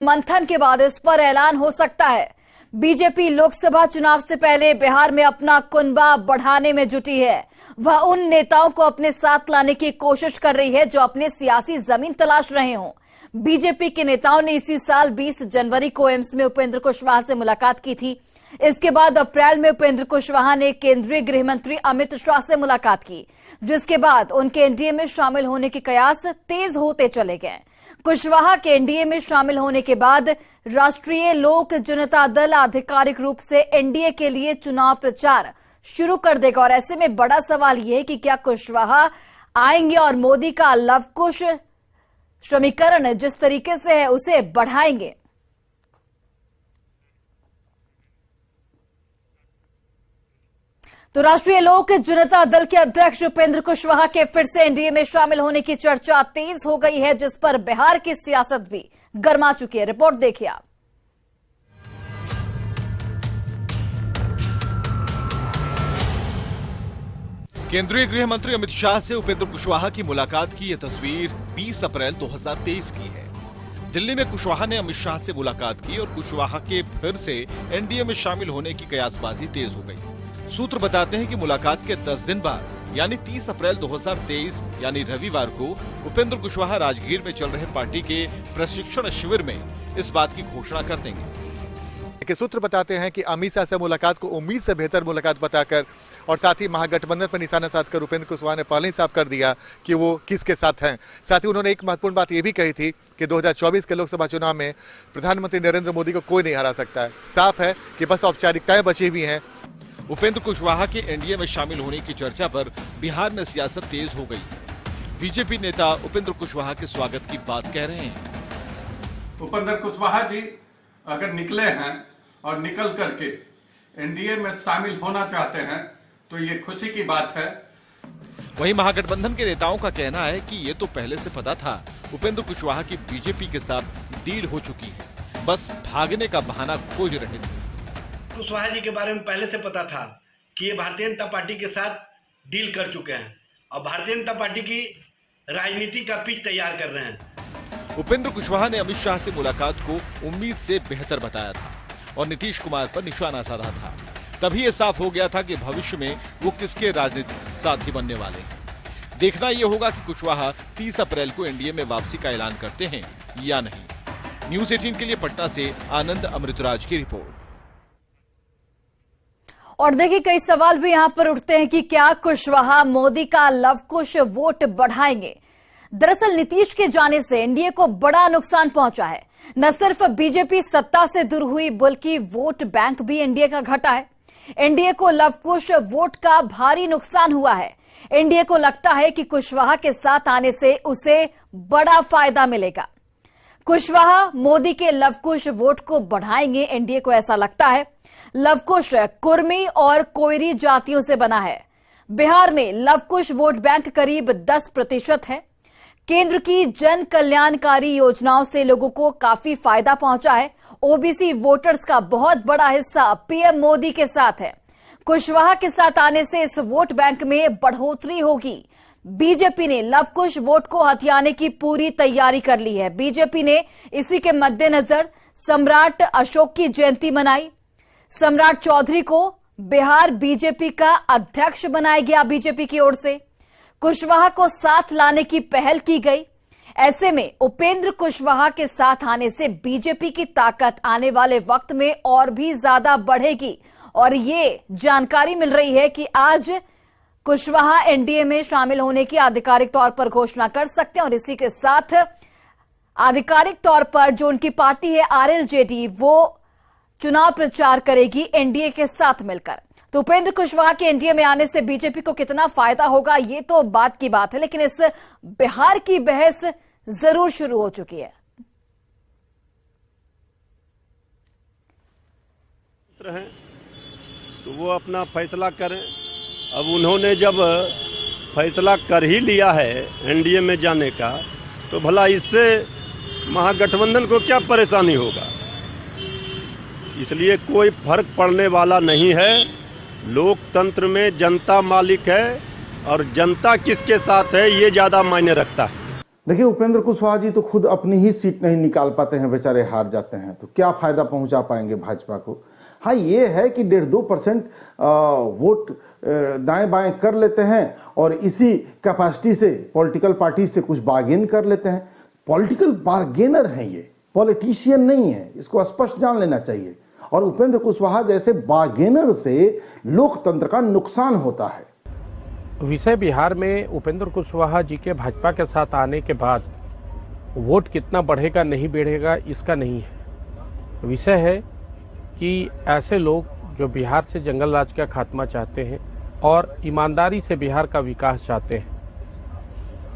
मंथन के बाद इस पर ऐलान हो सकता है। बीजेपी लोकसभा चुनाव से पहले बिहार में अपना कुनबा बढ़ाने में जुटी है। वह उन नेताओं को अपने साथ लाने की कोशिश कर रही है जो अपने सियासी जमीन तलाश रहे हों। बीजेपी के नेताओं ने इसी साल 20 जनवरी को एम्स में उपेंद्र कुशवाहा से मुलाकात की थी। इसके बाद अप्रैल में उपेंद्र कुशवाहा ने केंद्रीय गृह मंत्री अमित शाह से मुलाकात की, जिसके बाद उनके एनडीए में शामिल होने के कयास तेज होते चले गए। कुशवाहा के एनडीए में शामिल होने के बाद राष्ट्रीय लोक जनता दल आधिकारिक रूप से एनडीए के लिए चुनाव प्रचार शुरू कर देगा। और ऐसे में बड़ा सवाल यह है कि क्या कुशवाहा आएंगे और मोदी का लवकुश समीकरण जिस तरीके से है उसे बढ़ाएंगे। तो राष्ट्रीय लोक जनता दल के अध्यक्ष उपेंद्र कुशवाहा के फिर से एनडीए में शामिल होने की चर्चा तेज हो गई है, जिस पर बिहार की सियासत भी गर्मा चुकी है। रिपोर्ट देखिए आप। केंद्रीय गृह मंत्री अमित शाह से उपेंद्र कुशवाहा की मुलाकात की यह तस्वीर 20 अप्रैल 2023 की है। दिल्ली में कुशवाहा ने अमित शाह से मुलाकात की और कुशवाहा के फिर से एनडीए में शामिल होने की कयासबाजी तेज हो गई। सूत्र बताते हैं कि मुलाकात के 10 दिन बाद यानी 30 अप्रैल 2023 यानी रविवार को उपेंद्र कुशवाहा राजगीर में चल रहे पार्टी के प्रशिक्षण शिविर में इस बात की घोषणा कर देंगे। सूत्र बताते हैं कि अमित शाह से मुलाकात को उम्मीद से बेहतर मुलाकात बताकर और साथ ही महागठबंधन पर निशाना साधकर उपेंद्र कुशवाहा ने पहले ही साफ कर दिया कि वो किसके साथ हैं। साथ ही उन्होंने एक महत्वपूर्ण बात ये भी कही थी कि 2024 के लोकसभा चुनाव में प्रधानमंत्री नरेंद्र मोदी को कोई नहीं हरा सकता है। साफ है कि बस औपचारिकताएं बची हुई हैं। उपेंद्र कुशवाहा के एनडीए में शामिल होने की चर्चा पर बिहार में सियासत तेज हो गई। बीजेपी नेता उपेंद्र कुशवाहा के स्वागत की बात कह रहे हैं। उपेंद्र कुशवाहा जी अगर निकले हैं और निकल करके एनडीए में शामिल होना चाहते हैं तो ये खुशी की बात है। वहीं महागठबंधन के नेताओं का कहना है कि ये तो पहले से पता था, उपेंद्र कुशवाहा की बीजेपी के साथ डील हो चुकी है, बस भागने का बहाना खोज रहे थे। कुशवाहा जी के बारे में पहले से पता था कि ये भारतीय जनता पार्टी के साथ डील कर चुके हैं और भारतीय जनता पार्टी की राजनीति का पिच तैयार कर रहे हैं। उपेंद्र कुशवाहा ने अमित शाह से मुलाकात को उम्मीद से बेहतर बताया था और नीतीश कुमार पर निशाना साधा था। तभी ये साफ हो गया था कि भविष्य में वो किसके राजनीतिक साथी बनने वाले हैं। देखना ये होगा कि कुशवाहा 30 अप्रैल को एनडीए में वापसी का ऐलान करते हैं या नहीं। न्यूज़ 18 के लिए पटना से आनंद अमृतराज की रिपोर्ट। और देखिए, कई सवाल भी यहां पर उठते हैं कि क्या कुशवाहा मोदी का लवकुश वोट बढ़ाएंगे। दरअसल नीतीश के जाने से एनडीए को बड़ा नुकसान पहुंचा है। न सिर्फ बीजेपी सत्ता से दूर हुई बल्कि वोट बैंक भी एनडीए का घटा है। एनडीए को लवकुश वोट का भारी नुकसान हुआ है। एनडीए को लगता है कि कुशवाहा के साथ आने से उसे बड़ा फायदा मिलेगा। कुशवाहा मोदी के लवकुश वोट को बढ़ाएंगे, एनडीए को ऐसा लगता है। लवकुश कुर्मी और कोयरी जातियों से बना है। बिहार में लवकुश वोट बैंक करीब 10% है। केंद्र की जन कल्याणकारी योजनाओं से लोगों को काफी फायदा पहुंचा है। ओबीसी वोटर्स का बहुत बड़ा हिस्सा पीएम मोदी के साथ है। कुशवाहा के साथ आने से इस वोट बैंक में बढ़ोतरी होगी। बीजेपी ने लवकुश वोट को हथियाने की पूरी तैयारी कर ली है। बीजेपी ने इसी के मद्देनजर सम्राट अशोक की जयंती मनाई। सम्राट चौधरी को बिहार बीजेपी का अध्यक्ष बनाया गया। बीजेपी की ओर से कुशवाहा को साथ लाने की पहल की गई। ऐसे में उपेंद्र कुशवाहा के साथ आने से बीजेपी की ताकत आने वाले वक्त में और भी ज्यादा बढ़ेगी। और ये जानकारी मिल रही है कि आज कुशवाहा एनडीए में शामिल होने की आधिकारिक तौर पर घोषणा कर सकते हैं। और इसी के साथ आधिकारिक तौर पर जो उनकी पार्टी है आरएलजेडी, वो चुनाव प्रचार करेगी एनडीए के साथ मिलकर। तो उपेंद्र कुशवाहा के एनडीए में आने से बीजेपी को कितना फायदा होगा ये तो बात की बात है, लेकिन इस बिहार की बहस जरूर शुरू हो चुकी है। तो वो अपना फैसला करें। अब उन्होंने जब फैसला कर ही लिया है एनडीए में जाने का, तो भला इससे महागठबंधन को क्या परेशानी होगा। इसलिए कोई फर्क पड़ने वाला नहीं है। लोकतंत्र में जनता मालिक है और जनता किसके साथ है ये ज्यादा मायने रखता है। देखिए, उपेंद्र कुशवाहा जी तो खुद अपनी ही सीट नहीं निकाल पाते हैं, बेचारे हार जाते हैं, तो क्या फायदा पहुंचा पाएंगे भाजपा को। हाँ, ये है कि 1.5-2% वोट दाएं बाएं कर लेते हैं और इसी कैपेसिटी से पॉलिटिकल पार्टी से कुछ बार्गेन कर लेते हैं। पॉलिटिकल बार्गेनर हैं ये, पॉलिटिशियन नहीं है, इसको स्पष्ट जान लेना चाहिए। और उपेंद्र कुशवाहा जैसे बार्गेनर से लोकतंत्र का नुकसान होता है। विषय बिहार में उपेंद्र कुशवाहा जी के भाजपा के साथ आने के बाद वोट कितना बढ़ेगा नहीं बढ़ेगा इसका नहीं है। विषय है कि ऐसे लोग जो बिहार से जंगल राज का खात्मा चाहते हैं और ईमानदारी से बिहार का विकास चाहते हैं,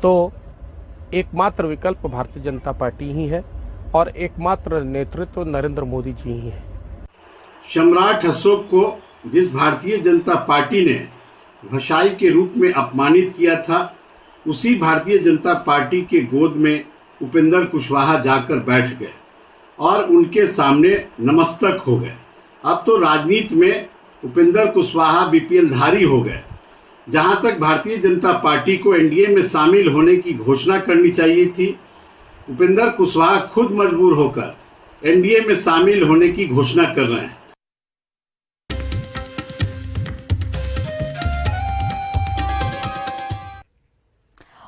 तो एकमात्र विकल्प भारतीय जनता पार्टी ही है और एकमात्र नेतृत्व नरेंद्र मोदी जी ही है। सम्राट अशोक को जिस भारतीय जनता पार्टी ने भाषाई के रूप में अपमानित किया था, उसी भारतीय जनता पार्टी के गोद में उपेंद्र कुशवाहा जाकर बैठ गए और उनके सामने नमस्तक हो गए। अब तो राजनीति में उपेंद्र कुशवाहा बीपीएल धारी हो गए। जहां तक भारतीय जनता पार्टी को एनडीए में शामिल होने की घोषणा करनी चाहिए थी, उपेंद्र कुशवाहा खुद मजबूर होकर एनडीए में शामिल होने की घोषणा कर रहे हैं।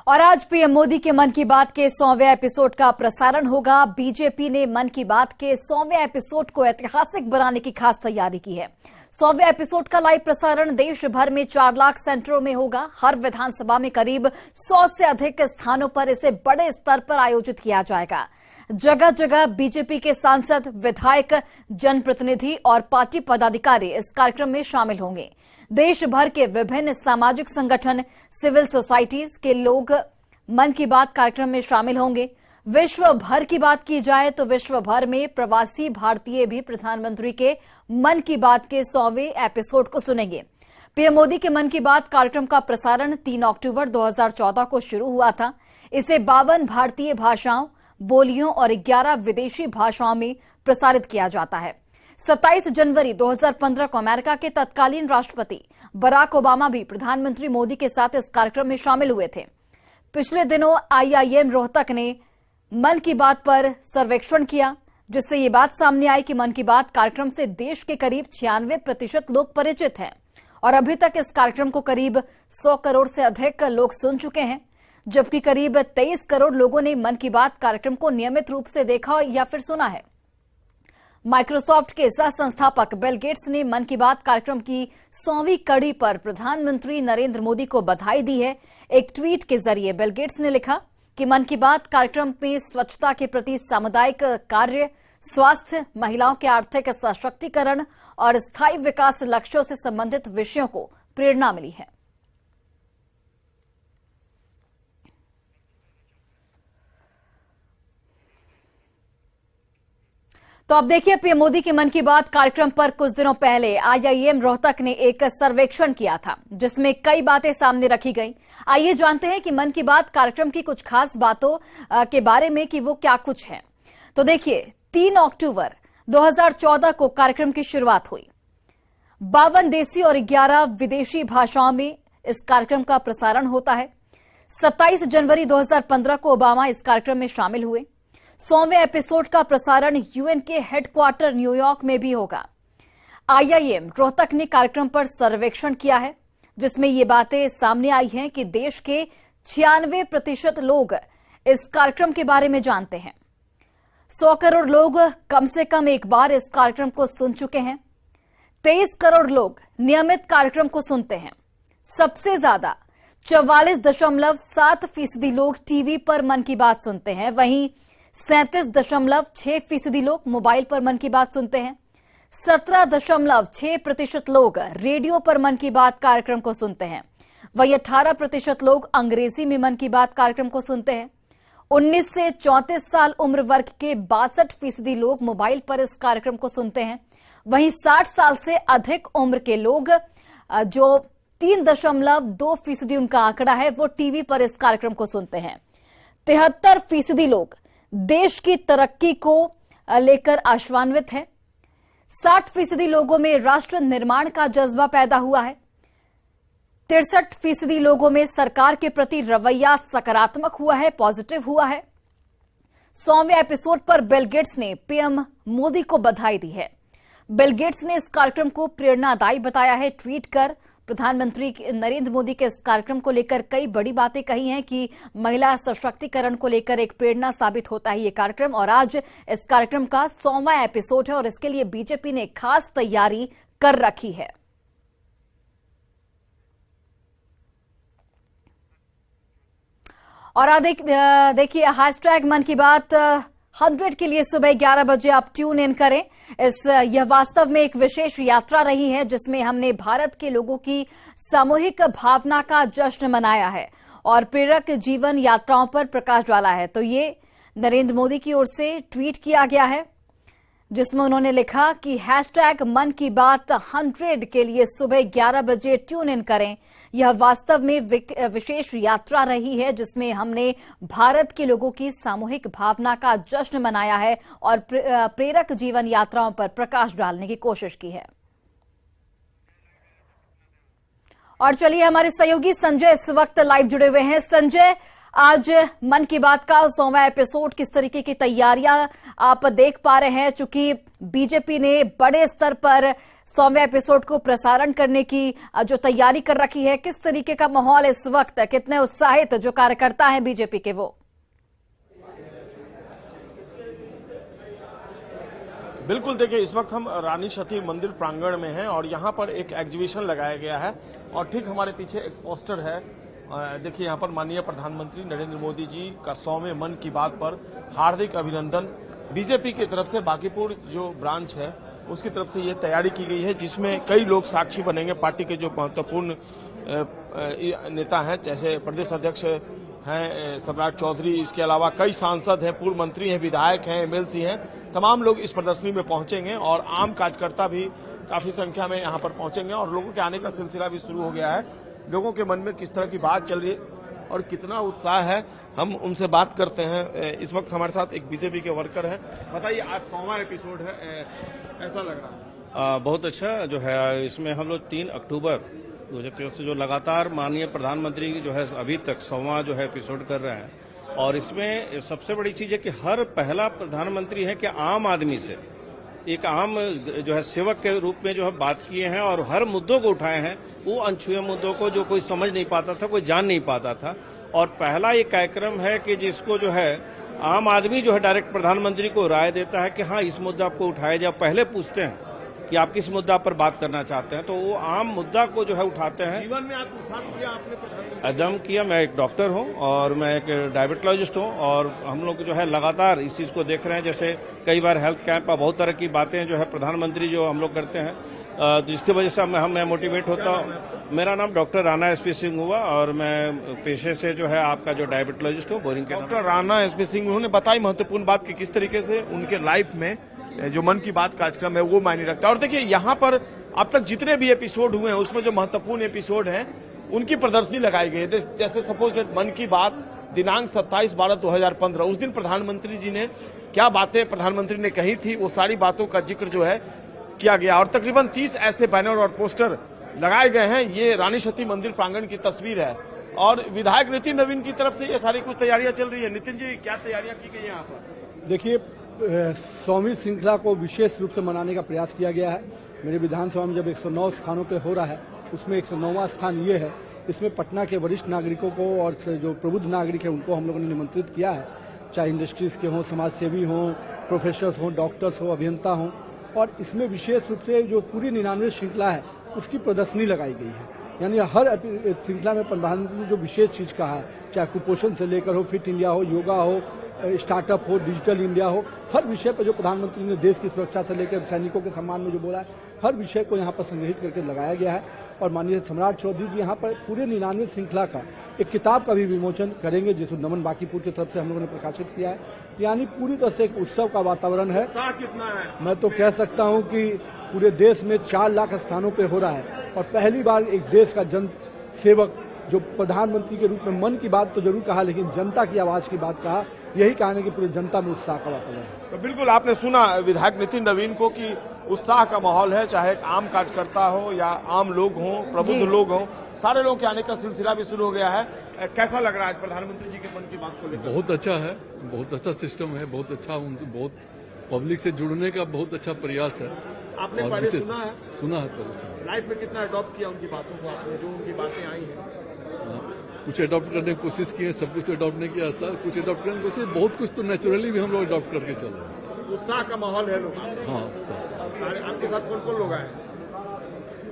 और आज पीएम मोदी के मन की बात के 100वें एपिसोड का प्रसारण होगा। बीजेपी ने मन की बात के 100वें एपिसोड को ऐतिहासिक बनाने की खास तैयारी की है। 100वें एपिसोड का लाइव प्रसारण देश भर में 4 लाख सेंटरों में होगा। हर विधानसभा में करीब 100 से अधिक स्थानों पर इसे बड़े स्तर पर आयोजित किया जाएगा। जगह जगह बीजेपी के सांसद, विधायक, जनप्रतिनिधि और पार्टी पदाधिकारी इस कार्यक्रम में शामिल होंगे। देश भर के विभिन्न सामाजिक संगठन, सिविल सोसाइटीज के लोग मन की बात कार्यक्रम में शामिल होंगे। विश्व भर की बात की जाए तो विश्व भर में प्रवासी भारतीय भी प्रधानमंत्री के मन की बात के 100वें एपिसोड को सुनेंगे। पीएम मोदी के मन की बात कार्यक्रम का प्रसारण 3 अक्टूबर 2014 को शुरू हुआ था। इसे 52 भारतीय भाषाओं, बोलियों और 11 विदेशी भाषाओं में प्रसारित किया जाता है। 27 जनवरी 2015 को अमेरिका के तत्कालीन राष्ट्रपति बराक ओबामा भी प्रधानमंत्री मोदी के साथ इस कार्यक्रम में शामिल हुए थे। पिछले दिनों आईआईएम रोहतक ने मन की बात पर सर्वेक्षण किया, जिससे ये बात सामने आई कि मन की बात कार्यक्रम से देश के करीब 96% लोग परिचित हैं और अभी तक इस कार्यक्रम को करीब 100 करोड़ से अधिक लोग सुन चुके हैं, जबकि करीब 23 करोड़ लोगों ने मन की बात कार्यक्रम को नियमित रूप से देखा या फिर सुना है। माइक्रोसॉफ्ट के सह संस्थापक बिल गेट्स ने मन की बात कार्यक्रम की 100वीं कड़ी पर प्रधानमंत्री नरेंद्र मोदी को बधाई दी है। एक ट्वीट के जरिए बिल गेट्स ने लिखा कि मन की बात कार्यक्रम में स्वच्छता के प्रति सामुदायिक कार्य, स्वास्थ्य, महिलाओं के आर्थिक सशक्तिकरण और स्थायी विकास लक्ष्यों से संबंधित विषयों को प्रेरणा मिली है। तो अब देखिए, पीएम मोदी के मन की बात कार्यक्रम पर कुछ दिनों पहले आईआईएम रोहतक ने एक सर्वेक्षण किया था, जिसमें कई बातें सामने रखी गई। आइए जानते हैं कि मन की बात कार्यक्रम की कुछ खास बातों के बारे में कि वो क्या कुछ है। तो देखिए, 3 अक्टूबर 2014 को कार्यक्रम की शुरुआत हुई। 52 देसी और 11 विदेशी भाषाओं में इस कार्यक्रम का प्रसारण होता है। 27 जनवरी 2015 को ओबामा इस कार्यक्रम में शामिल हुए। 100वें एपिसोड का प्रसारण यूएन के हेडक्वार्टर न्यूयॉर्क में भी होगा। आईआईएम रोहतक ने कार्यक्रम पर सर्वेक्षण किया है, जिसमें ये बातें सामने आई हैं कि देश के 96% लोग इस कार्यक्रम के बारे में जानते हैं। 100 करोड़ लोग कम से कम एक बार इस कार्यक्रम को सुन चुके हैं। 23 करोड़ लोग नियमित कार्यक्रम को सुनते हैं। सबसे ज्यादा 44.7% लोग टीवी पर मन की बात सुनते हैं। वहीं 37.6% लोग मोबाइल पर मन की बात सुनते हैं। 17.6% लोग रेडियो पर मन की बात कार्यक्रम को सुनते हैं। वहीं 18% लोग अंग्रेजी में मन की बात कार्यक्रम को सुनते हैं। 19 से 34 साल उम्र वर्ग के 62% लोग मोबाइल पर इस कार्यक्रम को सुनते हैं। वहीं 60 साल से अधिक उम्र के लोग, जो 3.2% उनका आंकड़ा है, वो टीवी पर इस कार्यक्रम को सुनते हैं। 73% लोग देश की तरक्की को लेकर आशान्वित हैं। 60% लोगों में राष्ट्र निर्माण का जज्बा पैदा हुआ है। 63% लोगों में सरकार के प्रति रवैया सकारात्मक हुआ है, पॉजिटिव हुआ है। 100वें एपिसोड पर बिल गेट्स ने पीएम मोदी को बधाई दी है। बिल गेट्स ने इस कार्यक्रम को प्रेरणादायी बताया है। ट्वीट कर प्रधानमंत्री नरेंद्र मोदी के इस कार्यक्रम को लेकर कई बड़ी बातें कही हैं कि महिला सशक्तिकरण को लेकर एक प्रेरणा साबित होता है ये कार्यक्रम, और आज इस कार्यक्रम का 100वां एपिसोड है और इसके लिए बीजेपी ने खास तैयारी कर रखी है। और देखिए हैशटैग मन की बात 100 के लिए सुबह 11 बजे आप ट्यून इन करें। यह वास्तव में एक विशेष यात्रा रही है जिसमें हमने भारत के लोगों की सामूहिक भावना का जश्न मनाया है और प्रेरक जीवन यात्राओं पर प्रकाश डाला है। तो ये नरेंद्र मोदी की ओर से ट्वीट किया गया है जिसमें उन्होंने लिखा कि हैशटैग मन की बात 100 के लिए सुबह 11 बजे ट्यून इन करें। यह वास्तव में विशेष यात्रा रही है जिसमें हमने भारत के लोगों की सामूहिक भावना का जश्न मनाया है और प्रेरक जीवन यात्राओं पर प्रकाश डालने की कोशिश की है। और चलिए हमारे सहयोगी संजय इस वक्त लाइव जुड़े हुए हैं। संजय, आज मन की बात का 100वां एपिसोड, किस तरीके की तैयारियां आप देख पा रहे हैं? चूंकि बीजेपी ने बड़े स्तर पर 100वें एपिसोड को प्रसारण करने की जो तैयारी कर रखी है, किस तरीके का माहौल इस वक्त, कितने उत्साहित जो कार्यकर्ता हैं बीजेपी के वो? बिल्कुल, देखिए इस वक्त हम रानी सती मंदिर प्रांगण में हैं और यहाँ पर एक एग्जीबिशन लगाया गया है और ठीक हमारे पीछे एक पोस्टर है। देखिए यहाँ पर माननीय प्रधानमंत्री नरेंद्र मोदी जी का 100वें मन की बात पर हार्दिक अभिनंदन। बीजेपी की तरफ से बांकीपुर जो ब्रांच है उसकी तरफ से ये तैयारी की गई है जिसमें कई लोग साक्षी बनेंगे। पार्टी के जो महत्वपूर्ण नेता हैं जैसे प्रदेश अध्यक्ष हैं सम्राट चौधरी, इसके अलावा कई सांसद हैं, पूर्व मंत्री हैं, विधायक हैं, एमएलसी हैं, तमाम लोग इस प्रदर्शनी में पहुंचेंगे और आम कार्यकर्ता भी काफी संख्या में यहाँ पर पहुंचेंगे और लोगों के आने का सिलसिला भी शुरू हो गया है। लोगों के मन में किस तरह की बात चल रही है और कितना उत्साह है, हम उनसे बात करते हैं। इस वक्त हमारे साथ एक बीजेपी के वर्कर हैं। बताइए, आज 100वां एपिसोड है, कैसा लग रहा है? बहुत अच्छा जो है। इसमें हम लोग 3 अक्टूबर 2023 से जो लगातार माननीय प्रधानमंत्री जो है अभी तक 100वां जो है एपिसोड कर रहे हैं और इसमें सबसे बड़ी चीज है कि हर पहला प्रधानमंत्री है कि आम आदमी से एक आम जो है सेवक के रूप में जो है बात किए हैं और हर मुद्दों को उठाए हैं, वो अनछुए मुद्दों को जो कोई समझ नहीं पाता था, कोई जान नहीं पाता था। और पहला ये कार्यक्रम है कि जिसको जो है आम आदमी जो है डायरेक्ट प्रधानमंत्री को राय देता है कि हाँ इस मुद्दा को उठाया जाए। पहले पूछते हैं कि आप किस मुद्दा पर बात करना चाहते हैं, तो वो आम मुद्दा को जो है उठाते हैं। जीवन में आत्मसात किया आपने प्रधानमंत्री? एकदम किया। मैं एक डॉक्टर हूं और मैं एक डायबिटोलॉजिस्ट हूं और हम लोग जो है लगातार इस चीज को देख रहे हैं। जैसे कई बार हेल्थ कैंप और बहुत तरह की बातें जो है प्रधानमंत्री जो हम लोग करते हैं, जिसकी वजह से मैं मोटिवेट होता हूँ। मेरा नाम डॉक्टर राणा एसपी सिंह हुआ और मैं पेशे से जो है आपका जो डायबिटोलॉजिस्ट हूँ, बोरिंग के। डॉक्टर राणा एसपी सिंह उन्होंने बताई महत्वपूर्ण बात कि किस तरीके से उनके लाइफ में जो मन की बात कार्यक्रम है वो मायने रखता है। और देखिए यहाँ पर अब तक जितने भी एपिसोड हुए हैं उसमें जो महत्वपूर्ण एपिसोड हैं उनकी प्रदर्शनी लगाई गई है। जैसे सपोज मन की बात दिनांक 27/12/2015, उस दिन प्रधानमंत्री जी ने क्या बातें प्रधानमंत्री ने कही थी, वो सारी बातों का जिक्र जो है किया गया और तकरीबन 30 ऐसे बैनर और पोस्टर लगाए गए हैं। ये रानी सती मंदिर प्रांगण की तस्वीर है और विधायक नितिन नवीन की तरफ से ये सारी कुछ तैयारियां चल रही है। नितिन जी, क्या तैयारियां की गई यहाँ पर? देखिए, 100वीं श्रृंखला को विशेष रूप से मनाने का प्रयास किया गया है। मेरे विधानसभा में जब 109 स्थानों पे हो रहा है उसमें 109वां स्थान ये है। इसमें पटना के वरिष्ठ नागरिकों को और जो प्रबुद्ध नागरिक है उनको हम लोगों ने निमंत्रित किया है, चाहे इंडस्ट्रीज के हों, समाजसेवी हों, प्रोफेसर्स हों, डॉक्टर्स हों, अभियंता हों। और इसमें विशेष रूप से जो पूरी 99 श्रृंखला है उसकी प्रदर्शनी लगाई गई है। यानी हर श्रृंखला में प्रधानमंत्री ने जो विशेष चीज कहा है, चाहे कुपोषण से लेकर हो, फिट इंडिया हो, योगा हो, स्टार्टअप हो, डिजिटल इंडिया हो, हर विषय पर जो प्रधानमंत्री ने देश की सुरक्षा से लेकर सैनिकों के सम्मान में जो बोला है, हर विषय को यहाँ पर संग्रहित करके लगाया गया है। और माननीय सम्राट चौधरी जी यहाँ पर पूरे 99 श्रृंखला का एक किताब का भी विमोचन करेंगे जिसको नमन बांकीपुर की तरफ से हम लोगों ने प्रकाशित किया है। यानी पूरी तरह से एक उत्सव का वातावरण है। कितना है? मैं तो कह सकता हूँ कि पूरे देश में 4 लाख स्थानों पर हो रहा है और पहली बार एक देश का जन सेवक जो प्रधानमंत्री के रूप में मन की बात तो जरूर कहा लेकिन जनता की आवाज की बात कहा। यही कारण है कि पूरी जनता में उत्साह का वातावरण है। तो बिल्कुल आपने सुना विधायक नितिन नवीन को कि उत्साह का माहौल है, चाहे आम कार्यकर्ता हो या आम लोग हों, प्रबुद्ध लोग हों, सारे लोगों के आने का सिलसिला भी शुरू हो गया है। कैसा लग रहा है प्रधानमंत्री जी के मन की बात को लेकर? बहुत अच्छा है, बहुत अच्छा सिस्टम है, बहुत अच्छा, उनसे बहुत पब्लिक से जुड़ने का बहुत अच्छा प्रयास है। आपने पहले सुना है? सुना है पहले। लाइफ में कितना अडॉप्ट किया उनकी बातों को आपने, जो उनकी बातें आई हैं? कुछ अडॉप्ट करने की कोशिश की है, सब कुछ तो अडॉप्ट नहीं किया था, कुछ अडॉप्ट करने की कोशिश, बहुत कुछ तो नेचुरली भी हम लोग अडॉप्ट करके चल रहे हैं। उत्साह का माहौल है लोग? हाँ, सारे आपके साथ कौन कौन लोग आए?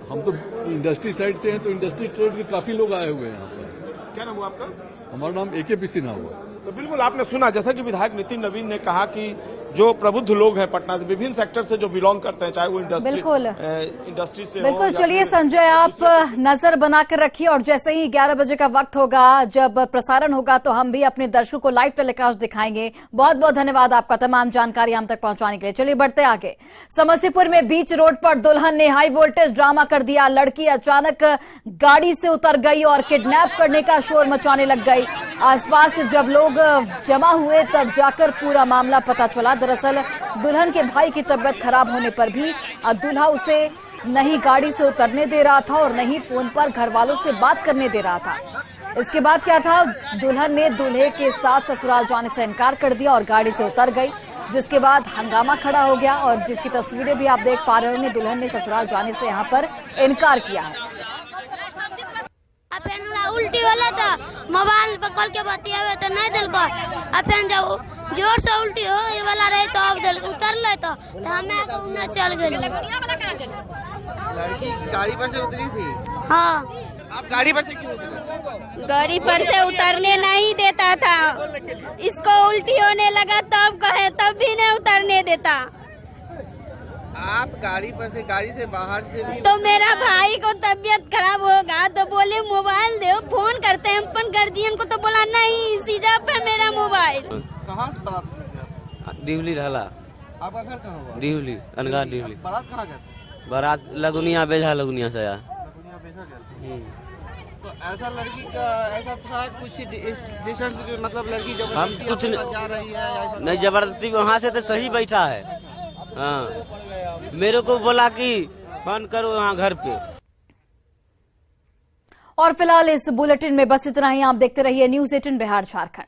हम तो इंडस्ट्री साइड से हैं, तो इंडस्ट्री ट्रेड के काफी लोग आए हुए हैं यहाँ पर। क्या नाम हुआ आपका? हमारा नाम AK सिन्हा हुआ। तो बिल्कुल आपने सुना, जैसा कि विधायक नितिन नवीन ने कहा कि जो प्रबुद्ध लोग हैं पटना से, विभिन्न सेक्टर से जो बिलोंग करते हैं, चाहे वो इंडस्ट्री से बिल्कुल। चलिए संजय, आप नजर बनाकर रखिए और जैसे ही 11 बजे का वक्त होगा, जब प्रसारण होगा, तो हम भी अपने दर्शकों को लाइव टेलीकास्ट दिखाएंगे। बहुत बहुत धन्यवाद आपका तमाम जानकारी हम तक पहुंचाने के लिए। चलिए बढ़ते आगे। समस्तीपुर में बीच रोड पर दुल्हन ने हाई वोल्टेज ड्रामा कर दिया। लड़की अचानक गाड़ी से उतर गई और किडनैप करने का शोर मचाने लग गई। आसपास जब लोग जमा हुए तब जाकर पूरा मामला पता चला। दरअसल दुल्हन के भाई की तबीयत खराब होने पर भी दूल्हा उसे नहीं गाड़ी से उतरने दे रहा था और नहीं फोन पर घर वालों से बात करने दे रहा था। इसके बाद क्या था, दुल्हन ने दूल्हे के साथ ससुराल जाने से इनकार कर दिया और गाड़ी से उतर गई, जिसके बाद हंगामा खड़ा हो गया और जिसकी तस्वीरें भी आप देख पा रहे होंगे। दुल्हन ने ससुराल जाने से यहाँ पर इनकार किया है। उल्टी वाला था, मोबाइल पकड़ के बतियावे तो नहीं दिल को, अपन जब जोर से उल्टी हो वाला रहे तो अब दिल उतर ले तो हमें घूमने चल गए। लड़की गाड़ी पर से उतरी थी? हाँ। आप गाड़ी पर से क्यों उतरे? गाड़ी पर से उतरने नहीं देता था, इसको उल्टी होने लगा तब कहे, तब भी नहीं उतरने देता। आप गाड़ी पर से, गाड़ी से बाहर से भी तो मेरा भाई को तबीयत खराब होगा तो बोले मोबाइल दो, फोन करते हैं अपन गार्जियन को, तो बोला नहीं सीधा पे मेरा मोबाइल। कहाँ से बारात? डिवली रहला। आपका घर कहाँ हुआ? डिवली, अनगा डिवली। बारात कहाँ गए? बारात लगुनिया बेझा, लगुनिया से आया। लगुनिया बेझा गए। तो ऐसा लड़की का ऐसा था कुछ डिस्टेंस, मतलब लड़की जबरदस्ती कुछ जा रही है? नहीं, जबरदस्ती वहाँ से तो सही बैठा है। हाँ, मेरे को बोला कि फोन करो वहाँ घर पे। और फिलहाल इस बुलेटिन में बस इतना ही। आप देखते रहिए News 18 बिहार झारखंड।